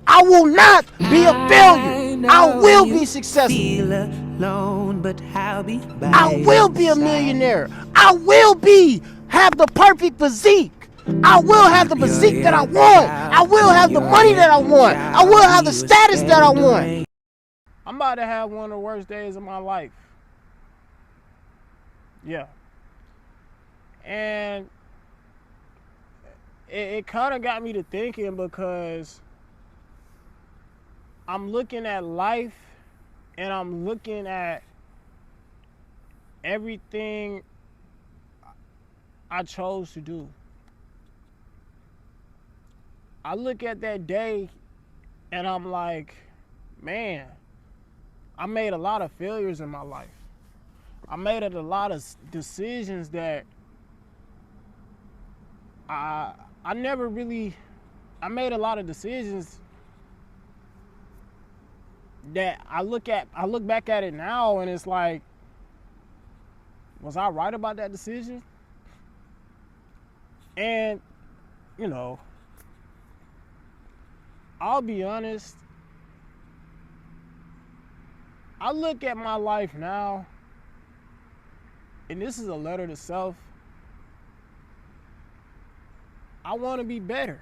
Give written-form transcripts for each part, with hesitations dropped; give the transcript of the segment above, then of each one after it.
I will not be a failure. I will be successful. Feel alone, but I'll be by I will your be a side. millionaire. I will have the perfect physique. I will have the You're physique that I your want. I child, will have the you're money that I every want. I will child. have the We will status that I stand the want. rain. I'm about to have one of the worst days of my life. Yeah. And it kind of got me to thinking because I'm looking at life and I'm looking at everything I chose to do. I look at that day and I'm like, man, I made a lot of failures in my life. I made a lot of decisions that I I never really I made a lot of decisions that I look back at it now and it's like, was I right about that decision? And you know, I'll be honest, I look at my life now, and this is a letter to self. I want to be better.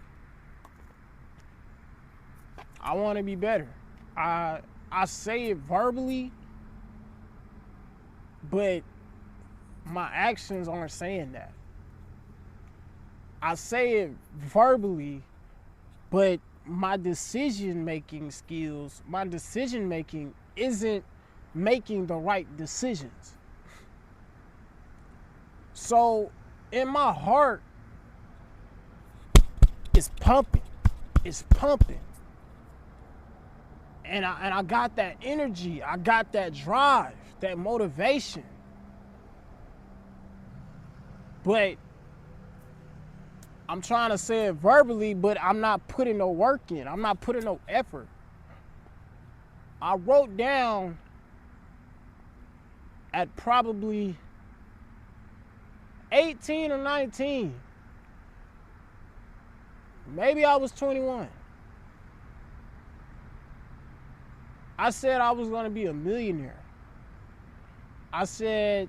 I want to be better. I say it verbally, but my actions aren't saying that. I say it verbally, but my decision making skills, my decision making isn't making the right decisions. So in my heart, it's pumping. It's pumping. And I got that energy. I got that drive, that motivation. But I'm trying to say it verbally, but I'm not putting no work in. I'm not putting no effort. I wrote down at probably 18 or 19. Maybe I was 21. I said I was going to be a millionaire. I said,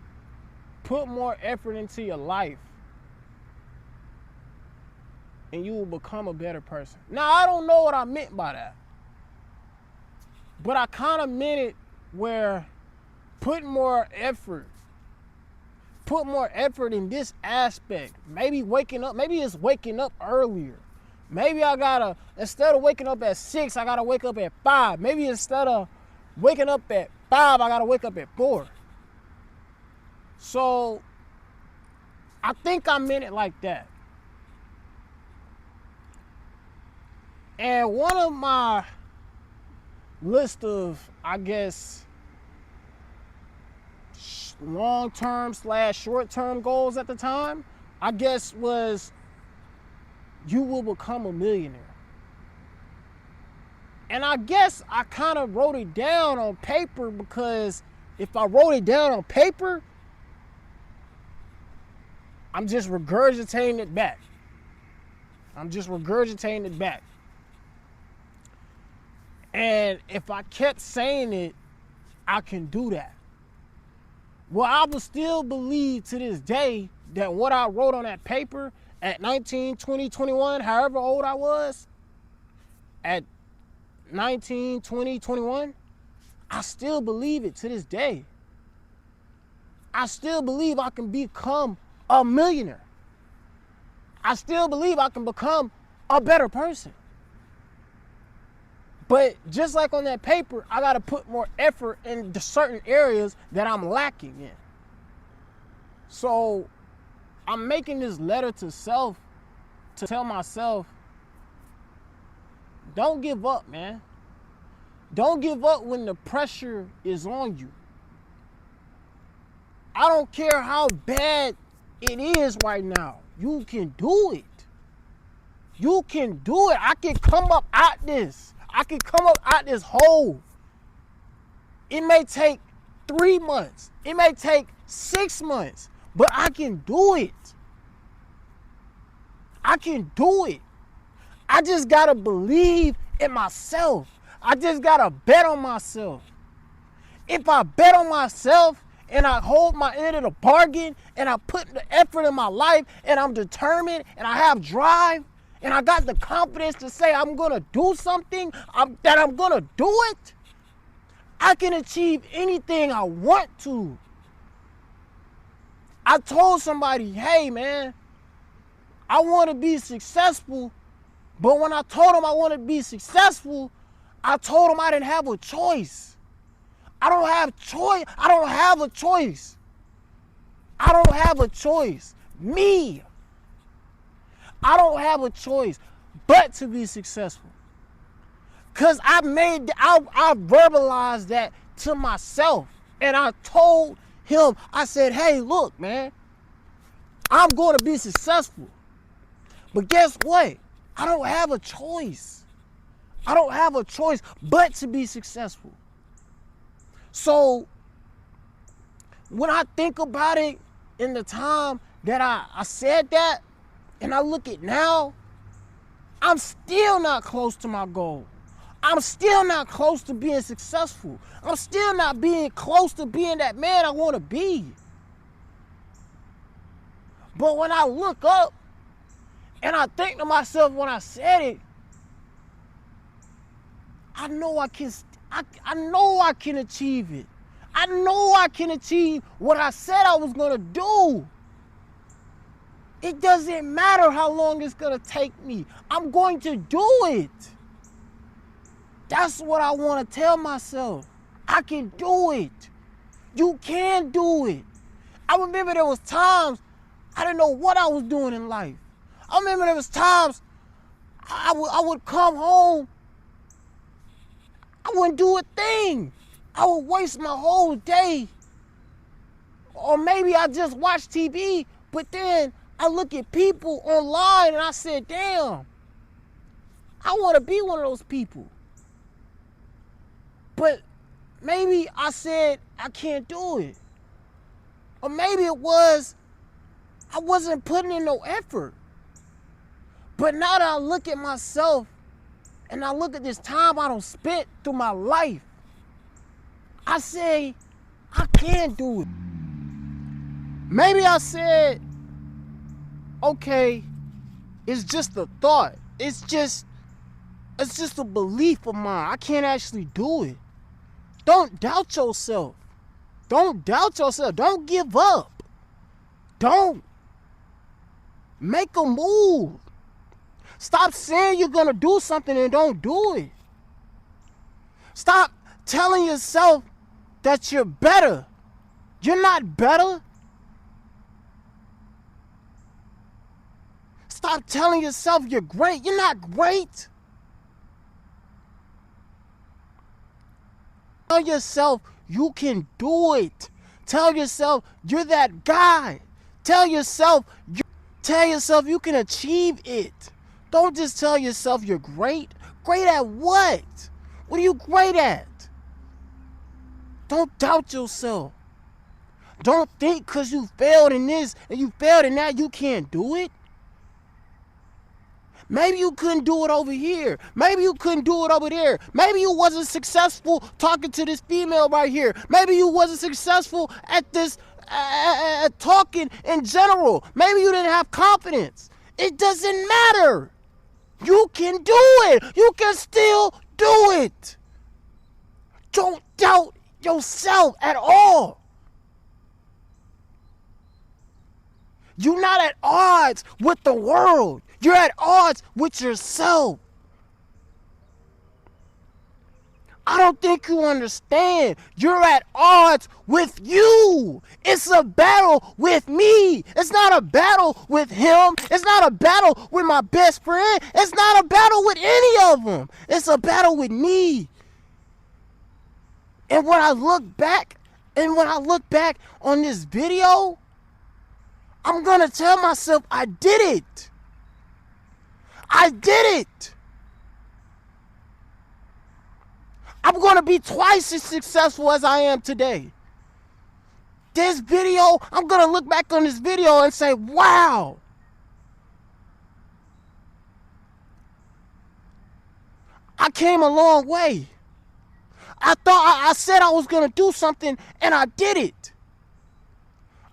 put more effort into your life and you will become a better person. Now, I don't know what I meant by that, but I kind of meant it where put more effort in this aspect. Maybe waking up, maybe it's waking up earlier. Maybe I gotta, instead of waking up at 6, I gotta wake up at 5. Maybe instead of waking up at 5, I gotta wake up at 4. So I think I meant it like that. And one of my list of, I guess, long-term / short-term goals at the time, I guess was you will become a millionaire. And I guess I kind of wrote it down on paper because if I wrote it down on paper, I'm just regurgitating it back. And if I kept saying it, I can do that. Well, I would still believe to this day that what I wrote on that paper at 19, 20, 21, however old I was, at 19, 20, 21, I still believe it to this day. I still believe I can become a millionaire. I still believe I can become a better person. But just like on that paper, I got to put more effort in the certain areas that I'm lacking in. So I'm making this letter to self to tell myself, don't give up, man. Don't give up when the pressure is on you. I don't care how bad it is right now. You can do it. You can do it. I can come up out this. I can come up out this hole. It may take 3 months. It may take 6 months. But I can do it. I can do it. I just gotta believe in myself. I just gotta bet on myself. If I bet on myself and I hold my end of the bargain and I put the effort in my life and I'm determined and I have drive and I got the confidence to say I'm gonna do something, that I'm gonna do it, I can achieve anything I want to. I told somebody, hey man, I want to be successful, but when I told them I want to be successful, I told them I didn't have a choice. I don't have choice. I don't have a choice. I don't have a choice. Me. I don't have a choice but to be successful. Cause I verbalized that to myself, and I told him, I said, hey, look, man, I'm going to be successful. But guess what? I don't have a choice. I don't have a choice but to be successful. So when I think about it in the time that I said that, and I look at now, I'm still not close to my goal. I'm still not close to being successful. I'm still not being close to being that man I want to be. But when I look up and I think to myself when I said it, I know I can achieve it. I know I can achieve what I said I was gonna do. It doesn't matter how long it's gonna take me. I'm going to do it. That's what I want to tell myself. I can do it. You can do it. I remember there was times I didn't know what I was doing in life. I remember there was times I would come home, I wouldn't do a thing. I would waste my whole day. Or maybe I just watch TV, but then I look at people online and I said, damn, I want to be one of those people. But maybe I said I can't do it. Or maybe it was I wasn't putting in no effort. But now that I look at myself and I look at this time I don't spent through my life, I say I can do it. Maybe I said, okay, it's just a thought. It's just a belief of mine. I can't actually do it. Don't doubt yourself. Don't doubt yourself. Don't give up. Don't. Make a move. Stop saying you're going to do something and don't do it. Stop telling yourself that you're better. You're not better. Stop telling yourself you're great. You're not great. Tell yourself you can do it. Tell yourself you're that guy. Tell yourself you can achieve it. Don't just tell yourself you're great. Great at what? What are you great at? Don't doubt yourself. Don't think because you failed in this and you failed in that you can't do it. Maybe you couldn't do it over here. Maybe you couldn't do it over there. Maybe you wasn't successful talking to this female right here. Maybe you wasn't successful at this, at talking in general. Maybe you didn't have confidence. It doesn't matter. You can do it. You can still do it. Don't doubt yourself at all. You're not at odds with the world. You're at odds with yourself. I don't think you understand. You're at odds with you. It's a battle with me. It's not a battle with him. It's not a battle with my best friend. It's not a battle with any of them. It's a battle with me. And when I look back on this video, I'm going to tell myself I did it. I did it. I'm going to be twice as successful as I am today. This video, I'm going to look back on this video and say, wow. I came a long way. I thought I said I was going to do something, and I did it.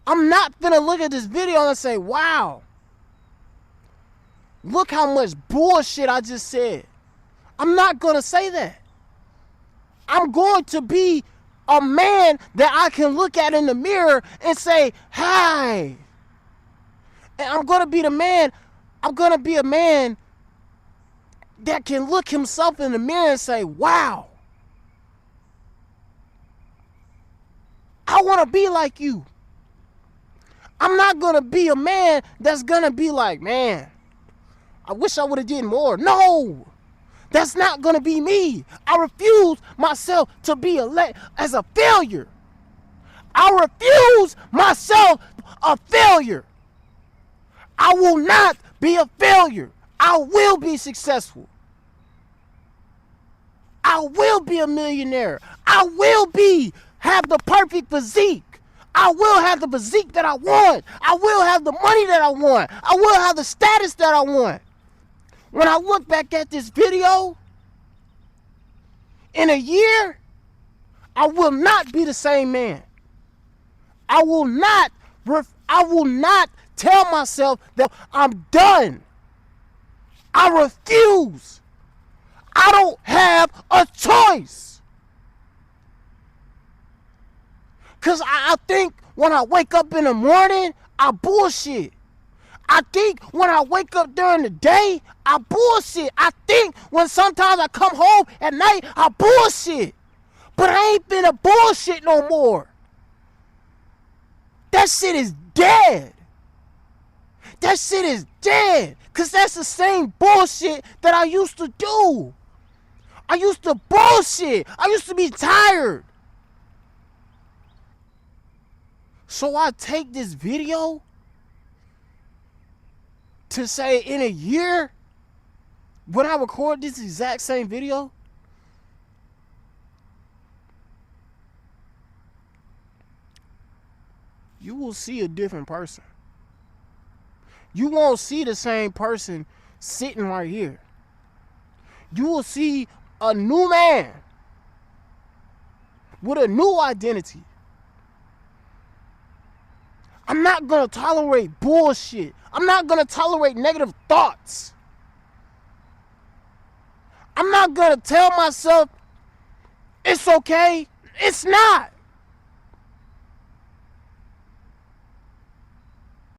I'm not going to look at this video and say, wow, look how much bullshit I just said. I'm not going to say that. I'm going to be a man that I can look at in the mirror and say, hi. And I'm going to be the man. I'm going to be a man that can look himself in the mirror and say, wow. I want to be like you. I'm not going to be a man that's going to be like, man, I wish I would have did more. No, that's not going to be me. I refuse myself to be as a failure. I refuse myself a failure. I will not be a failure. I will be successful. I will be a millionaire. I will have the perfect physique. I will have the physique that I want. I will have the money that I want. I will have the status that I want. When I look back at this video, in a year, I will not be the same man. I will not tell myself that I'm done. I refuse. I don't have a choice. Because I think when I wake up in the morning, I bullshit. I think when I wake up during the day, I bullshit. I think when sometimes I come home at night, I bullshit. But I ain't been a bullshit no more. That shit is dead. That shit is dead. Because that's the same bullshit that I used to do. I used to bullshit. I used to be tired. So I take this video to say in a year, when I record this exact same video, you will see a different person. You won't see the same person sitting right here. You will see a new man with a new identity. I'm not going to tolerate bullshit. I'm not going to tolerate negative thoughts. I'm not going to tell myself it's okay. It's not.